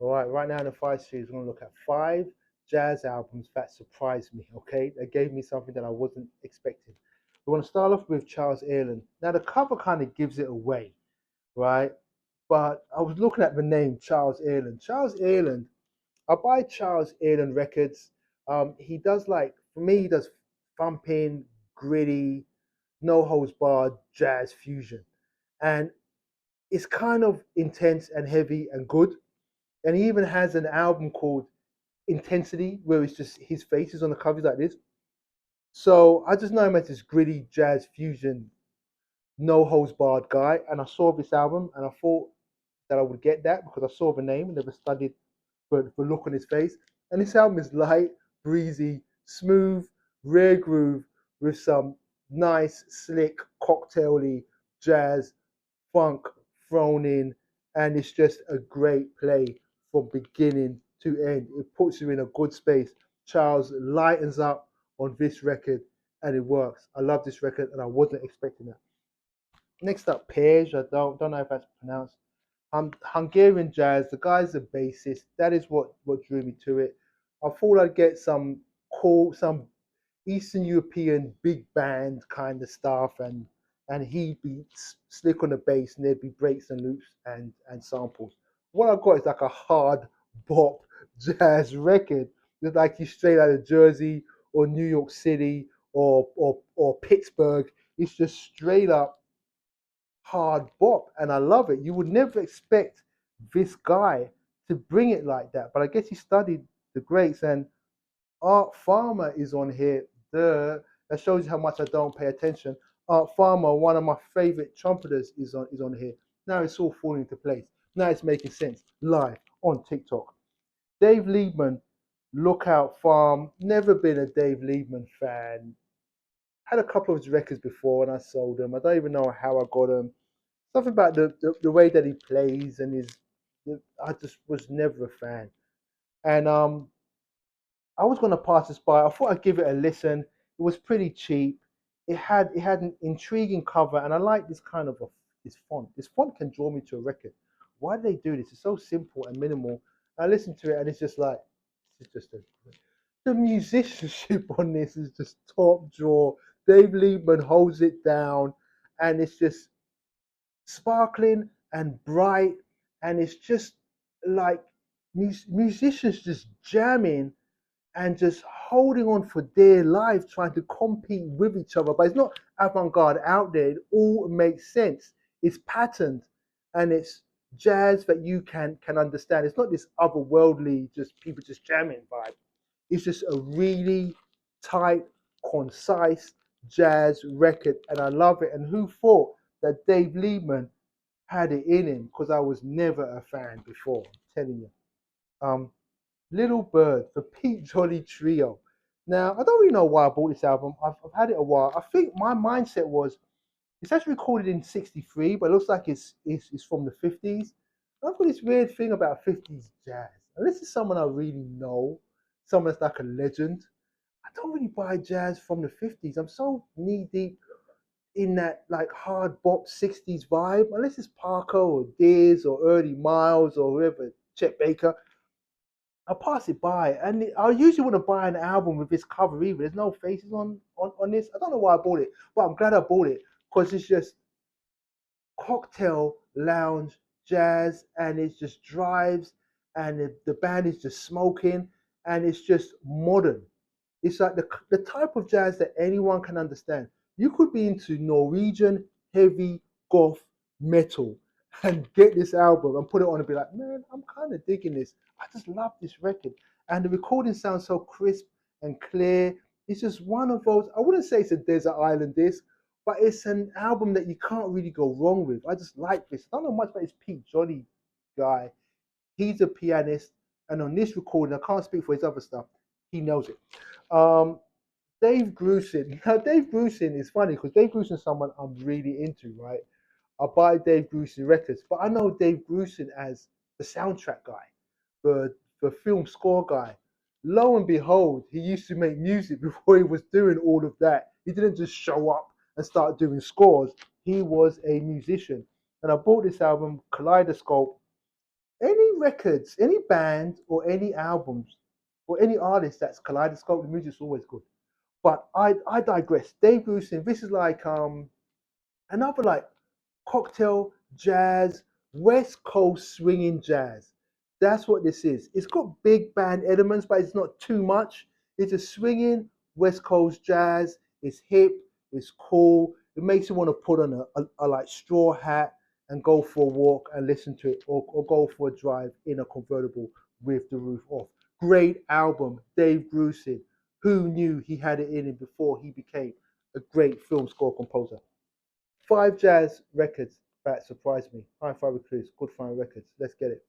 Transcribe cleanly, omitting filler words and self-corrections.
All right, right now in the five series, we're going to look at five jazz albums that surprised me, okay? That gave me something that I wasn't expecting. We're going to start off with Charles Earland. Now, the cover kind of gives it away, right? But I was looking at the name Charles Earland. Charles Earland, I buy Charles Earland records. He does like, for me, he does thumping, gritty, no holds barred jazz fusion. And it's kind of intense and heavy and good. And he even has an album called Intensity, where it's just his face is on the covers like this. So I just know him as this gritty jazz fusion, no holds barred guy. And I saw this album and I thought that I would get that because I saw the name and never studied the look on his face. And this album is light, breezy, smooth, rare groove with some nice, slick, cocktaily jazz funk thrown in, and it's just a great play from beginning to end. It puts you in a good space. Charles lightens up on this record, and it works. I love this record, and I wasn't expecting that. Next up, Page. I don't know if that's pronounced. Hungarian jazz. The guy's a bassist. That is what drew me to it. I thought I'd get some Eastern European big band kind of stuff, and he'd be slick on the bass, and there'd be breaks and loops and samples. What I got is like a hard bop jazz record, just like you straight out of Jersey or New York City or Pittsburgh. It's just straight up hard bop, and I love it. You would never expect this guy to bring it like that, but I guess he studied the greats, and Art Farmer is on here. That shows you how much I don't pay attention. Art Farmer, one of my favorite trumpeters, is on here. Now it's all falling into place. Now it's making sense. Live on TikTok. Dave Liebman, Lookout Farm. Never been a Dave Liebman fan. Had a couple of his records before and I sold them. I don't even know how I got them. Something about the way that he plays and I just was never a fan. And I was gonna pass this by. I thought I'd give it a listen. It was pretty cheap. It had an intriguing cover, and I like this kind of this font. This font can draw me to a record. Why do they do this? It's so simple and minimal. I listen to it, and it's just like it's just the musicianship on this is just top draw. Dave Liebman holds it down, and it's just sparkling and bright, and it's just like musicians just jamming and just holding on for dear life, trying to compete with each other. But it's not avant-garde out there. It all makes sense. It's patterned, and it's jazz that you can understand. It's not this otherworldly, just people just jamming vibe. It's just a really tight, concise jazz record, and I love it. And who thought that Dave Liebman had it in him? Because I was never a fan before. I'm telling you. Um, Little Bird, the Pete Jolly Trio. Now, I don't really know why I bought this album. I've had it a while. I think my mindset was it's actually recorded in '63, but it looks like it's from the '50s. I've got this weird thing about '50s jazz. And this is someone I really know, someone that's like a legend. I don't really buy jazz from the '50s. I'm so knee deep in that like hard bop '60s vibe. Unless it's Parker or Deers or Early Miles or whoever, Chet Baker. I'll pass it by, and I usually want to buy an album with this cover either. There's no faces on this. I don't know why I bought it, but I'm glad I bought it because it's just cocktail lounge jazz, and it just drives, and the band is just smoking, and it's just modern. It's like the type of jazz that anyone can understand. You could be into Norwegian heavy goth metal and get this album and put it on and be like, man, I'm kind of digging this. I just love this record. And the recording sounds so crisp and clear. It's just one of those, I wouldn't say it's a desert island disc, but it's an album that you can't really go wrong with. I just like this. I don't know much about this Pete Jolly guy. He's a pianist, and on this recording, I can't speak for his other stuff. He knows it. Um, Dave Grusin. Now, Dave Grusin is funny because Dave Grusin is someone I'm really into, right? I buy Dave Grusin records, but I know Dave Grusin as the soundtrack guy, the film score guy. Lo and behold, he used to make music before he was doing all of that. He didn't just show up and start doing scores. He was a musician. And I bought this album, Kaleidoscope. Any records, any band or any albums or any artist that's kaleidoscope, the music's always good. But I digress. Dave Grusin, this is like another like cocktail jazz, West Coast swinging jazz. That's what this is. It's got big band elements, but it's not too much. It's a swinging West Coast jazz. It's hip. It's cool. It makes you want to put on a like straw hat and go for a walk and listen to it, or go for a drive in a convertible with the roof off. Great album, Dave Grusin. Who knew he had it in him before he became a great film score composer? Five jazz records that surprised me. Hi Fi Recluse, good fine records. Let's get it.